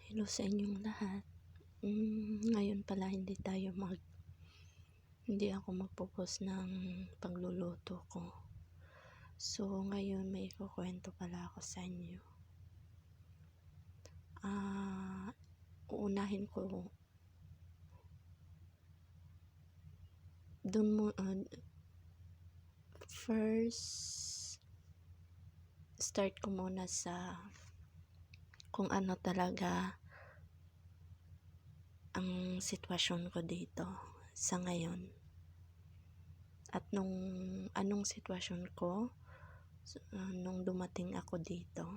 Hello sa inyong lahat. Ngayon pala hindi ako magpo-post ng pagluluto ko. So ngayon may ikukuwento pala ako sa inyo. Uunahin ko dun mo first start ko muna sa kung ano talaga ang sitwasyon ko dito sa ngayon. At anong sitwasyon ko nung dumating ako dito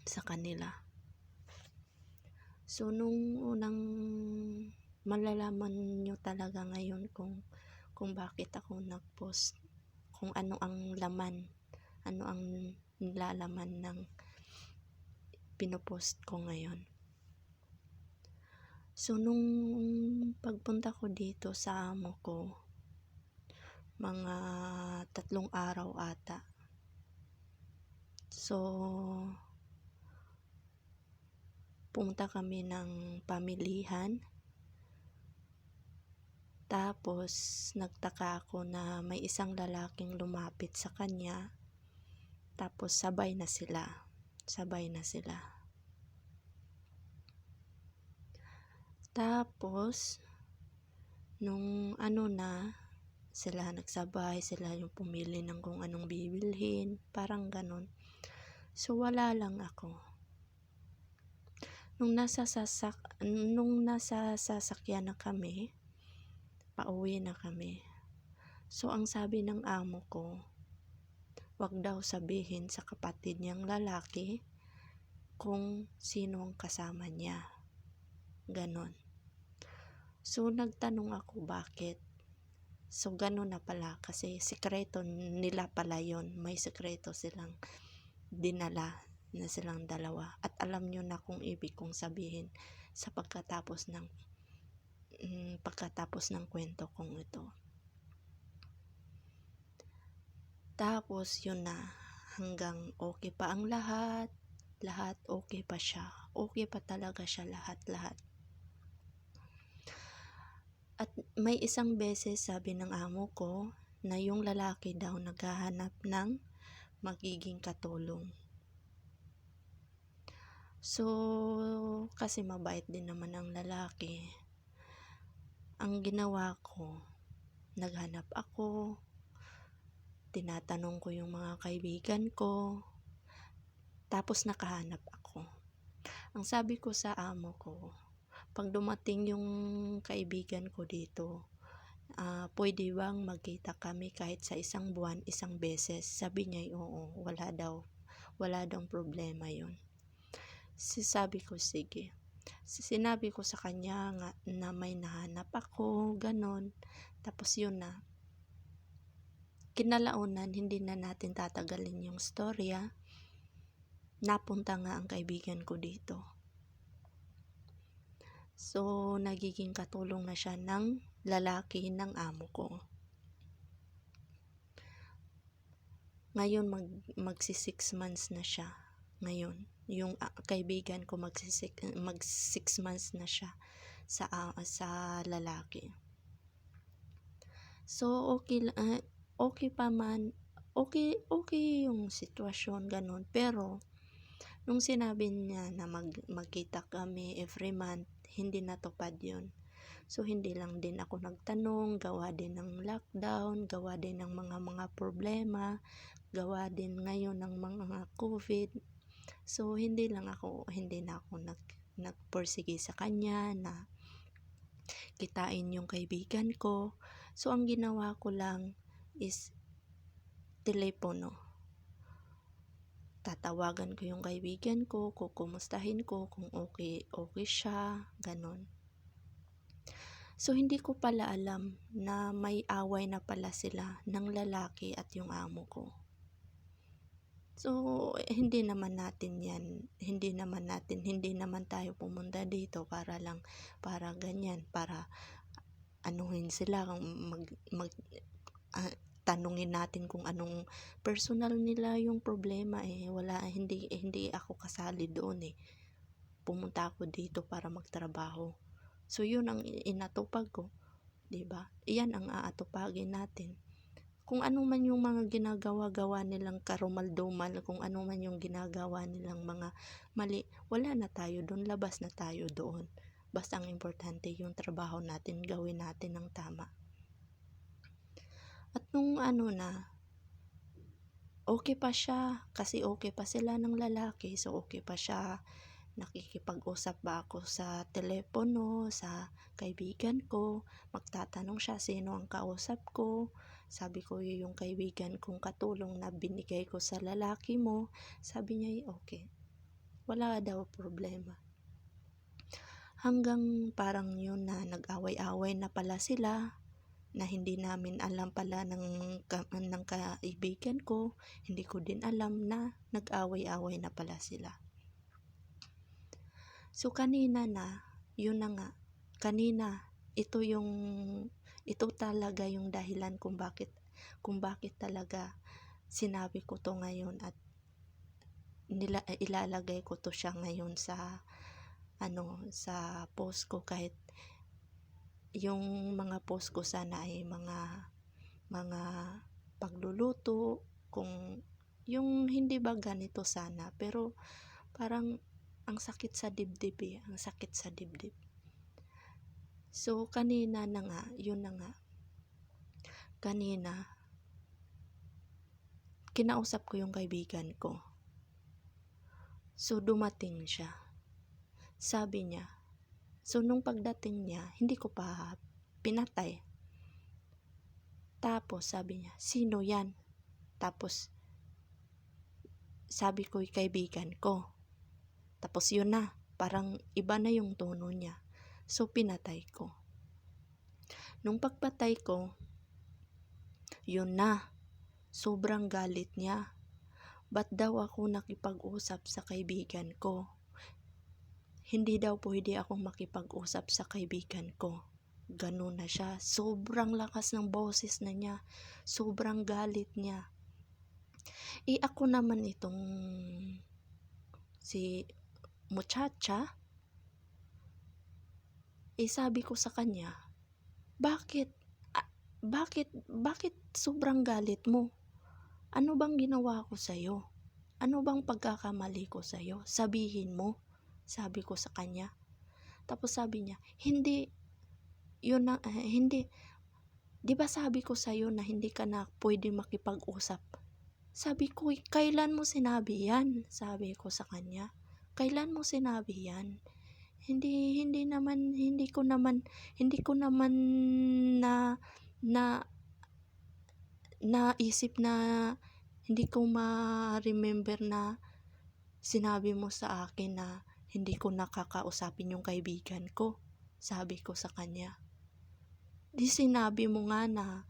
sa kanila. So nung unang malalaman nyo talaga ngayon kung bakit ako nag-post, kung ano ang laman, ano ang nilalaman ng pinopost ko ngayon. So nung pagpunta ko dito sa amo ko, mga 3 araw ata. So pumunta kami ng pamilihan. Tapos nagtaka ako na may isang lalaking lumapit sa kanya. Tapos sabay na sila. Tapos nung sila nagsabay, sila yung pumili ng kung anong bibilhin, parang ganon. So wala lang ako. Nung nasa sasakyan na kami, pauwi na kami. So ang sabi ng amo ko, wag daw sabihin sa kapatid niyang lalaki kung sino ang kasama niya. Ganon. So nagtanong ako bakit. So ganon na pala kasi sikreto nila pala yon. May sikreto silang dinala na silang dalawa. At alam nyo na kung ibig kong sabihin sa pagkatapos ng kwento kong ito. Tapos yun na, hanggang okay pa ang lahat okay pa siya. Okay pa talaga siya lahat. At may isang beses sabi ng amo ko na yung lalaki daw naghahanap ng magiging katulong. So kasi mabait din naman ang lalaki. Ang ginawa ko, naghanap ako, tinatanong ko yung mga kaibigan ko, tapos nakahanap ako. Ang sabi ko sa amo ko, pag dumating yung kaibigan ko dito, pwede bang magkita kami kahit sa isang buwan, isang beses? Sabi niya, oo, wala daw problema yun. Sabi ko, sige. Sinabi ko sa kanya nga na may nahanap ako, ganon. Tapos yun na. Kinalaunan, hindi na natin tatagalin yung storya. Napunta nga ang kaibigan ko dito. So, nagiging katulong na siya ng lalaki ng amo ko. Ngayon, magsi 6 months na siya. Ngayon, yung kaibigan ko mag 6 months na siya sa lalaki. So, okay pa man. Okay yung sitwasyon, ganon. Pero, nung sinabi niya na magkita kami every month, hindi natupad yun. So hindi lang din ako nagtanong, gawa din ng lockdown, gawa din ng mga problema, gawa din ngayon ng mga COVID. So hindi na ako nagpursige sa kanya na kitain yung kaibigan ko. So ang ginawa ko lang is telepono. Tatawagan ko yung kaibigan ko, kukumustahin ko kung okay siya, ganon. So hindi ko pala alam na may away na pala sila ng lalaki at yung amo ko. So hindi naman tayo pumunta dito para ganyan, para anuhin sila, tanungin natin kung anong personal nila yung problema. Hindi ako kasali doon. pumunta ako dito para magtrabaho. So yun ang inatupag ko, 'di ba? Iyan ang aatupagin natin. Kung ano man yung mga ginagawa-gawa nilang karumal-dumal, kung ano man yung ginagawa nilang mga mali, wala na tayo doon, labas na tayo doon. Basta ang importante yung trabaho natin, gawin natin ng tama. At nung okay pa siya, kasi okay pa sila ng lalaki, so okay pa siya. Nakikipag-usap ba ako sa telepono, sa kaibigan ko, magtatanong siya sino ang kausap ko. Sabi ko yung kaibigan kong katulong na binigay ko sa lalaki mo. Sabi niya okay, wala daw problema. Hanggang parang yun na nag-away-away na pala sila, na hindi namin alam pala ng kaibigan ko, hindi ko din alam na nag-away-away na pala sila. So kanina yun na nga, kanina, ito talaga yung dahilan kung bakit talaga sinabi ko to ngayon at ilalagay ko to siya ngayon sa post ko, kahit yung mga post ko sana ay mga pagluluto, kung yung hindi ba ganito sana, pero parang ang sakit sa dibdib ang sakit sa dibdib. So kanina na nga, yun na nga, kanina kinausap ko yung kaibigan ko. So dumating siya, sabi niya, so nung pagdating niya, hindi ko pa pinatay. Tapos sabi niya, sino yan? Tapos sabi ko, kaibigan ko. Tapos yun na, parang iba na yung tono niya. So pinatay ko. Nung pagpatay ko, yun na, sobrang galit niya. Ba't daw ako nakipag-usap sa kaibigan ko? Hindi daw pwede akong makipag-usap sa kaibigan ko. Ganun na siya. Sobrang lakas ng boses na niya. Sobrang galit niya. Ako naman itong si muchacha, sabi ko sa kanya, bakit sobrang galit mo? Ano bang ginawa ko sa'yo? Ano bang pagkakamali ko sa'yo? Sabihin mo, sabi ko sa kanya. Tapos sabi niya, hindi, hindi, di ba sabi ko sa'yo na hindi ka na pwede makipag-usap? Sabi ko, kailan mo sinabi yan? Sabi ko sa kanya, kailan mo sinabi yan? Hindi ko naman naisip na, hindi ko ma-remember na sinabi mo sa akin na hindi ko nakakausapin yung kaibigan ko. Sabi ko sa kanya, sinabi mo nga na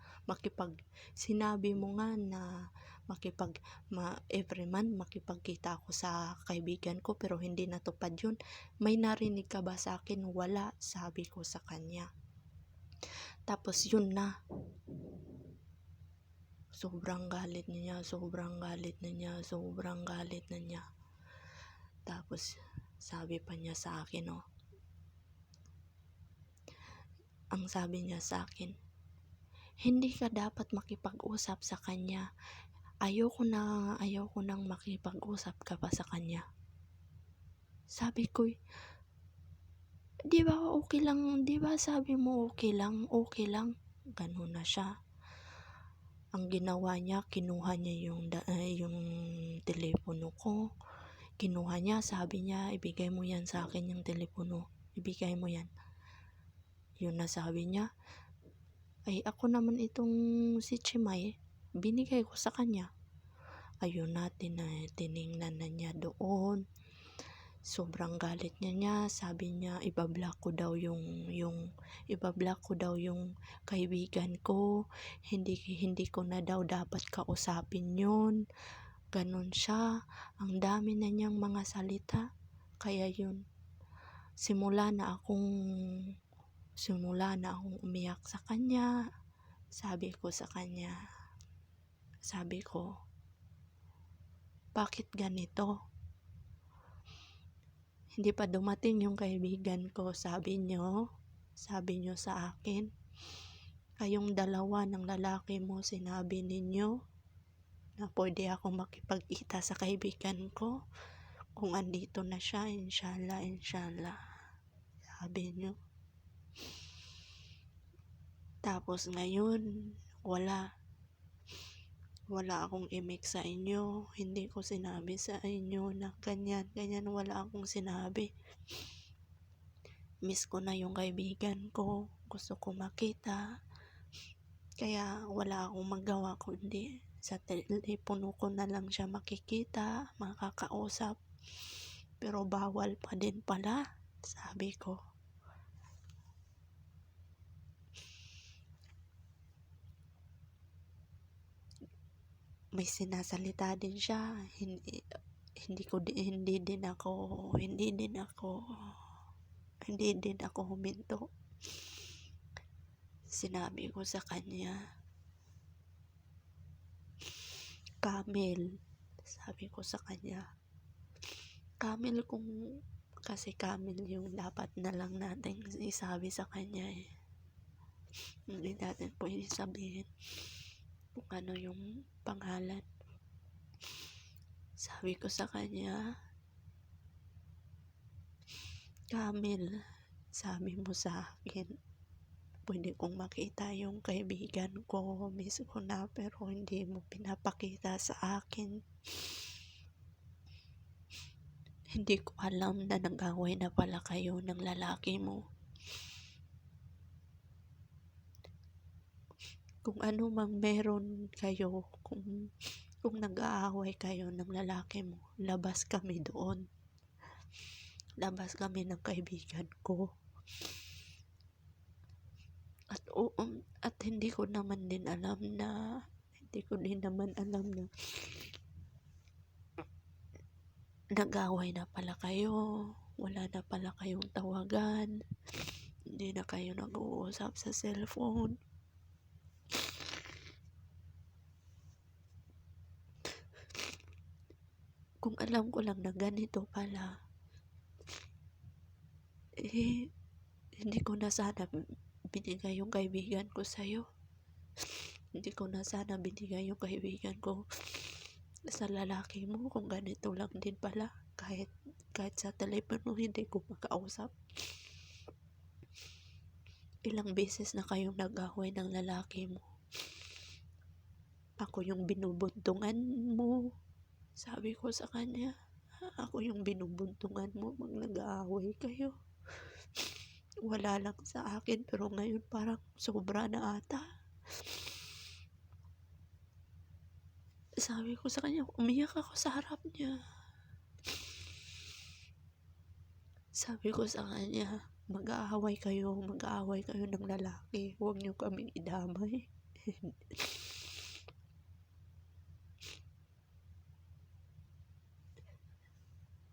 every month makipagkita ako sa kaibigan ko, pero hindi natupad yun. May narinig ka ba sa akin? Wala, sabi ko sa kanya. Tapos yun na, sobrang galit na niya. Tapos sabi pa niya sa akin, ang sabi niya sa akin, hindi ka dapat makipag-usap sa kanya. Ayoko nang makipag-usap ka pa sa kanya. Sabi ko, di ba okay lang? Di ba sabi mo okay lang? Ganun na siya. Ang ginawa niya, kinuha niya yung telepono ko. Kinuha niya, sabi niya, ibigay mo yan sa akin yung telepono. Ibigay mo yan. Yun na sabi niya. Ay, ako naman itong si Chimay, binigay ko sa kanya. Ayun na, tiningnan na niya doon. Sobrang galit niya. Sabi niya, ibablock ko daw yung kaibigan ko. Hindi ko na daw dapat kausapin yun. Ganon siya. Ang dami na niyang mga salita. Kaya yun, simula na akong umiyak sa kanya. Sabi ko, bakit ganito? Hindi pa dumating yung kaibigan ko, sabi niyo sa akin, kayong dalawa ng lalaki mo sinabi ninyo na pwede akong makipagkita sa kaibigan ko kung andito na siya, inshallah, inshallah. Sabi niyo. Tapos ngayon, wala akong i-make sa inyo. Hindi ko sinabi sa inyo na ganyan, wala akong sinabi. Miss ko na yung kaibigan ko. Gusto ko makita. Kaya wala akong magawa kundi sa telepono ko na lang siya makikita, makakausap. Pero bawal pa din pala, sabi ko. May sinasalita din siya, hindi din ako huminto. Sinabi ko sa kanya, Camel, sabi ko sa kanya, Camel, kasi Camel yung dapat na lang natin isabi sa kanya eh. Hindi natin pwede sabihin kung ano yung pangalan. Sabi ko sa kanya, Camel, sabi mo sa akin, pwede kong makita yung kaibigan ko, miss ko na, pero hindi mo pinapakita sa akin. Hindi ko alam na nag-away na pala kayo ng lalaki mo. Kung ano mang meron kayo, kung nag-aaway kayo ng lalaki mo, labas kami doon. Labas kami ng kaibigan ko. At hindi ko naman din alam na nag-away na pala kayo. Wala na pala kayong tawagan. Hindi na kayo nag-uusap sa cellphone. Kung alam ko lang na ganito pala, hindi ko na sana binigay yung kaibigan ko sa'yo. Hindi ko na sana binigay yung kaibigan ko sa lalaki mo kung ganito lang din pala. Kahit sa telepono hindi ko makausap. Ilang beses na kayong nag-away ng lalaki mo. Ako yung binubuntungan mo. Sabi ko sa kanya, ako yung binubuntungan mo pag nag-aaway kayo. Wala lang sa akin, pero ngayon parang sobra na ata. Sabi ko sa kanya, umiyak ako sa harap niya. Sabi ko sa kanya, mag-aaway kayo ng lalaki. Huwag niyo kaming idamay.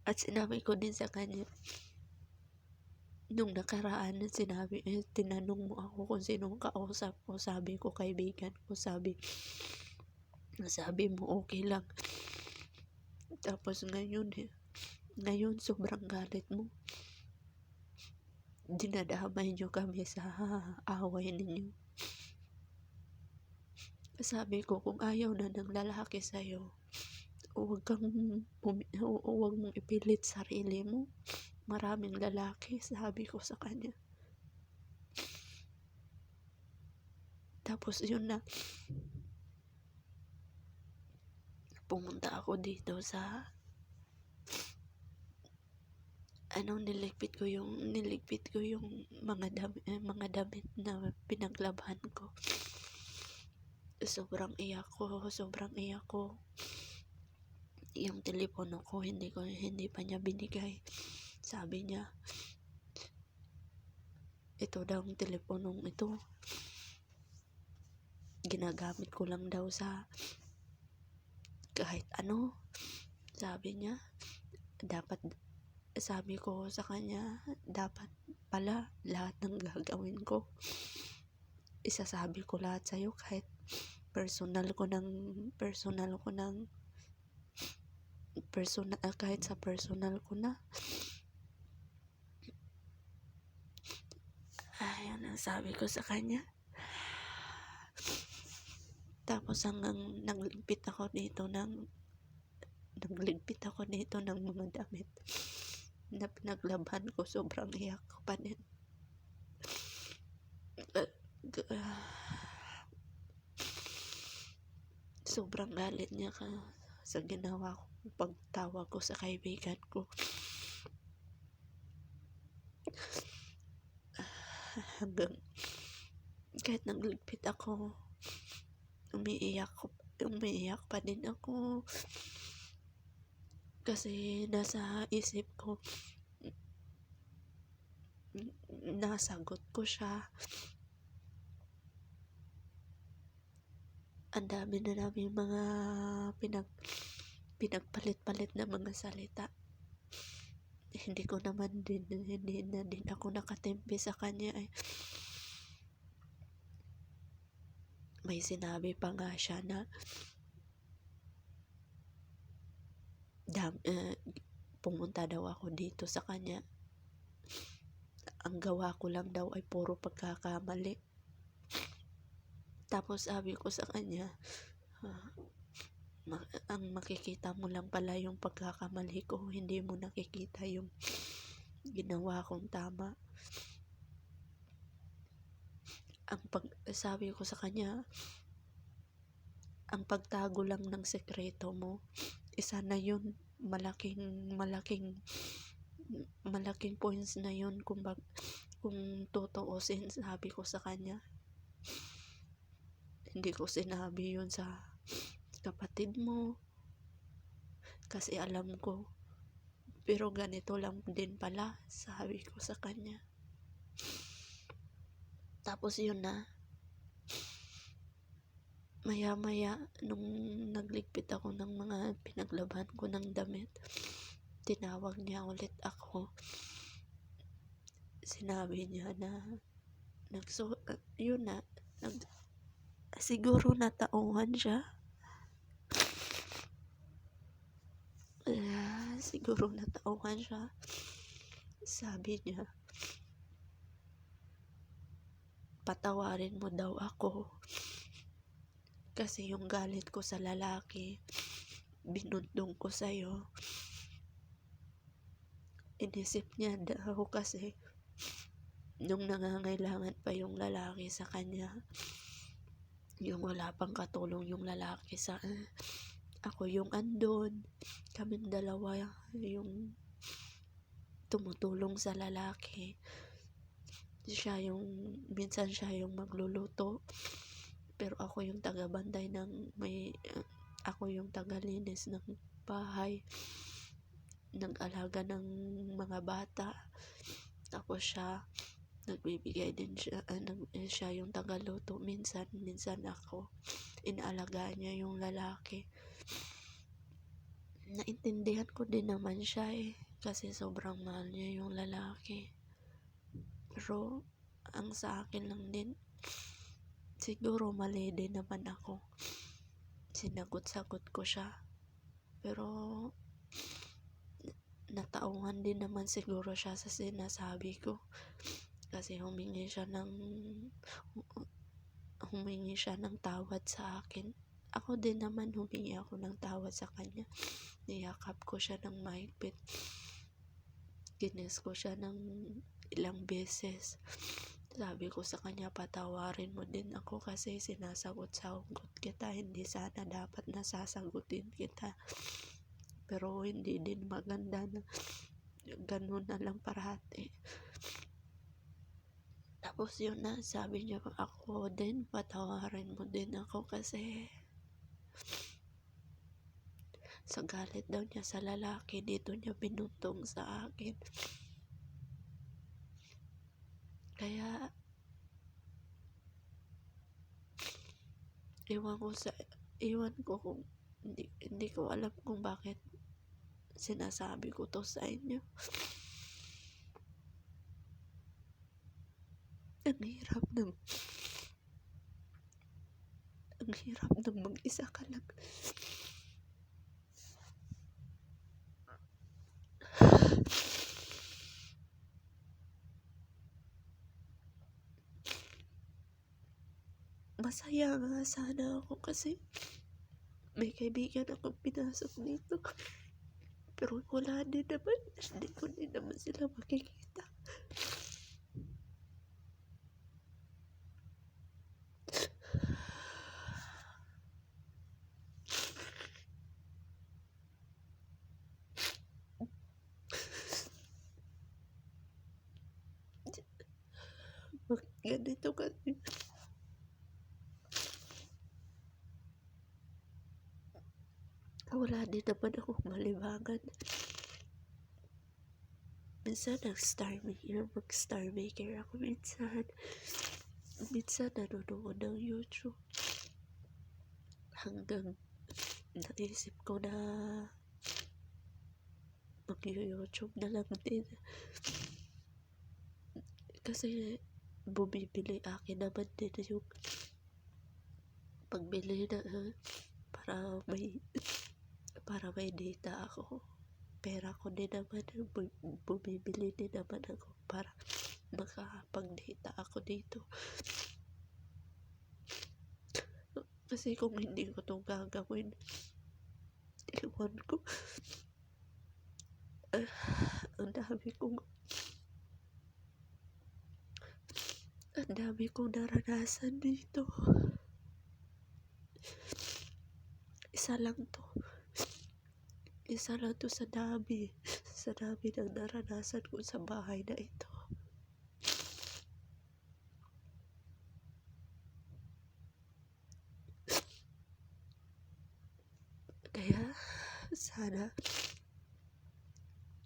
At sinabi ko din sa kanya, nung nakaraan, tinanong mo ako kung sinong kausap ko. Sabi ko, kaibigan ko. Sabi mo, okay lang. Tapos ngayon sobrang galit mo. Dinadamay nyo kami sa away ninyo. Sabi ko, kung ayaw na ng lalaki sa'yo, huwag mong ipilit sarili mo. Maraming lalaki, sabi ko sa kanya. Tapos yun na, pumunta ako dito sa niligpit ko yung mga damit na pinaglaban ko. Sobrang iyak ko. Yung telepono ko hindi pa niya binigay. Sabi niya, ito daw ang teleponong ito, ginagamit ko lang daw sa kahit ano. Sabi niya, sabi ko sa kanya, dapat pala lahat ng gagawin ko, isasabi ko lahat sa'yo, kahit kahit sa personal ko na. sabi ko sa kanya. Tapos hanggang nagligpit ako dito ng mga damit na pinaglaban ko, sobrang iyak ko pa din. Sobrang galit niya sa ginawa ko pagtawag ko sa kaibigan ko. Hanggang kahit nagligpit ako, umiiyak pa din ako kasi nasa isip ko, nasagot ko siya. Ang dami na namin mga pinagpalit-palit na mga salita. Hindi na din ako nakatimpi sa kanya. May sinabi pa nga siya na pumunta daw ako dito sa kanya. Ang gawa ko lang daw ay puro pagkakamali. Tapos sabi ko sa kanya, ang makikita mo lang pala yung pagkakamali ko, hindi mo nakikita yung ginawa kong tama. Sabi ko sa kanya, ang pagtago lang ng sekreto mo, isa na yun, malaking points na yun kung tutuusin. Sabi ko sa kanya, hindi ko sinabi yun sa kapatid mo kasi alam ko, pero ganito lang din pala, sabi ko sa kanya. Tapos yun na, maya nung nagligpit ako ng mga pinaglaban ko ng damit, tinawag niya ulit ako. Sinabi niya na siguro natauhan siya. Sabi niya, patawarin mo daw ako kasi yung galit ko sa lalaki, binundong ko sa'yo. Inisip niya daw kasi nung nangangailangan pa yung lalaki sa kanya, yung wala pang katulong yung lalaki ako yung andon, kaming dalawa yung tumutulong sa lalaki. Minsan siya yung magluluto, pero ako yung tagabantay ako yung tagalinis ng bahay, nag-alaga ng mga bata. Tapos siya nagbibigay din siya yung tagaluto. Minsan ako, inaalagaan niya yung lalaki. Naintindihan ko din naman siya kasi sobrang mahal niya yung lalaki. Pero ang sa akin lang din, siguro mali din naman ako, sinagot-sagot ko siya, pero natauhan din naman siguro siya sa sinasabi ko kasi humingi siya ng tawad sa akin. Ako din naman, humingi ako ng tawad sa kanya. Niyakap ko siya ng mahigpit, kinis ko siya ng ilang beses. Sabi ko sa kanya, patawarin mo din ako kasi sinasagot-sagot kita, hindi sana dapat nasasagutin kita. Pero hindi din maganda na ganun na lang parati. Tapos yun na, sabi niya, ako din, patawarin mo din ako kasi sa galit daw niya sa lalaki, dito niya binuntong sa akin. Kaya iwan ko kung hindi ko alam kung bakit sinasabi ko to sa inyo. Ang hirap ng mag-isa ka lang. masaya nga sana ako kasi may kaibigan akong pinasok dito. Pero wala din naman. Hindi ko din naman sila makikita. Ganito kasi. Wala din naman akong malibangan. Minsan mag-star maker ako minsan. Minsan nanonood ng YouTube. Hanggang naisip ko na mag-YouTube na lang din. Kasi bumibili akin naman din yung pagbili na para may data ako. Pera ko din naman, bumibili din naman ako para makapag-data ako dito. Kasi kung hindi ko itong gagawin, iwan ko. Ang dami kong naranasan dito. Isa lang to sa dami ng naranasan ko sa bahay na ito. Kaya sana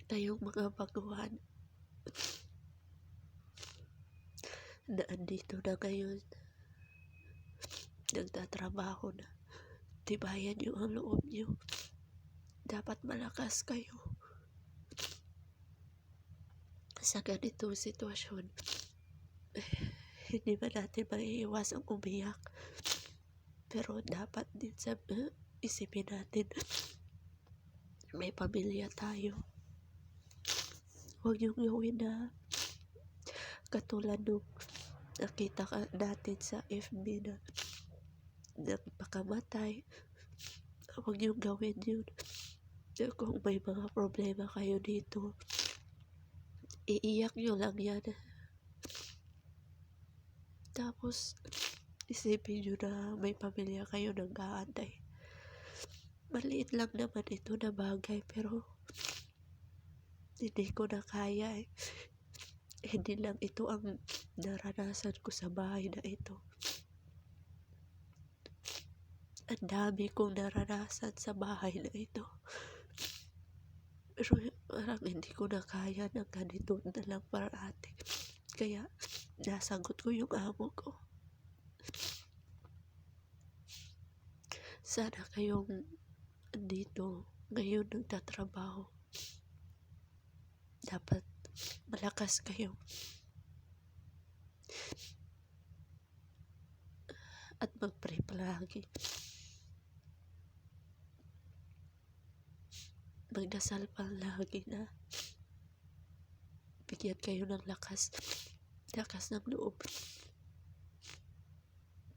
kayong mga baguhan na andito na ngayon, nagtatrabaho na, tibayan nyo ang loob nyo. Dapat malakas kayo sa ganitong sitwasyon. Hindi ba natin maiiwasang umiyak, pero dapat din isipin natin may pamilya tayo. Huwag yung gawin na katulad nung nakita natin sa FB na nagpakamatay. Huwag yung gawin yun. Kung may mga problema kayo dito, iiyak nyo lang yan. Tapos isipin nyo na may pamilya kayo nag-aantay. Maliit lang naman ito na bagay, pero hindi ko na kaya eh. Hindi lang ito ang naranasan ko sa bahay na ito. Ang dami kong naranasan sa bahay na ito. Pero parang hindi ko na kaya ng ganito na lang parati. Kaya nasagot ko yung amo ko. Sana kayong andito ngayon nagtatrabaho, dapat malakas kayo at mag-pray palagi. Magdasal palagi na bigyan kayo ng lakas ng loob.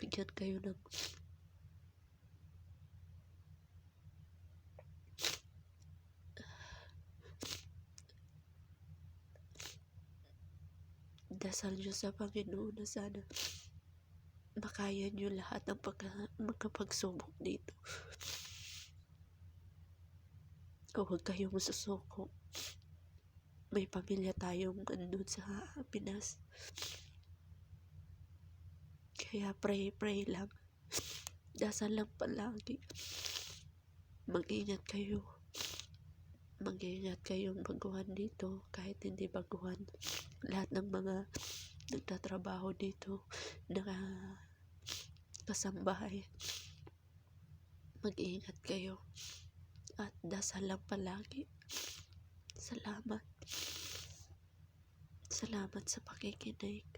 Bigyan kayo ng dasal nyo sa Panginoon na sana makaya nyo lahat ng magkapagsubok dito. Huwag kayong masusuko. May pamilya tayong andun sa Pinas. Kaya pray lang. Dasal lang palagi. Mag-ingat kayo. Mag-ingat kayong baguhan dito. Kahit hindi baguhan, lahat ng mga nagtatrabaho dito na kasambahay, mag-ingat kayo at dasal lang palagi. Salamat sa pakikinig.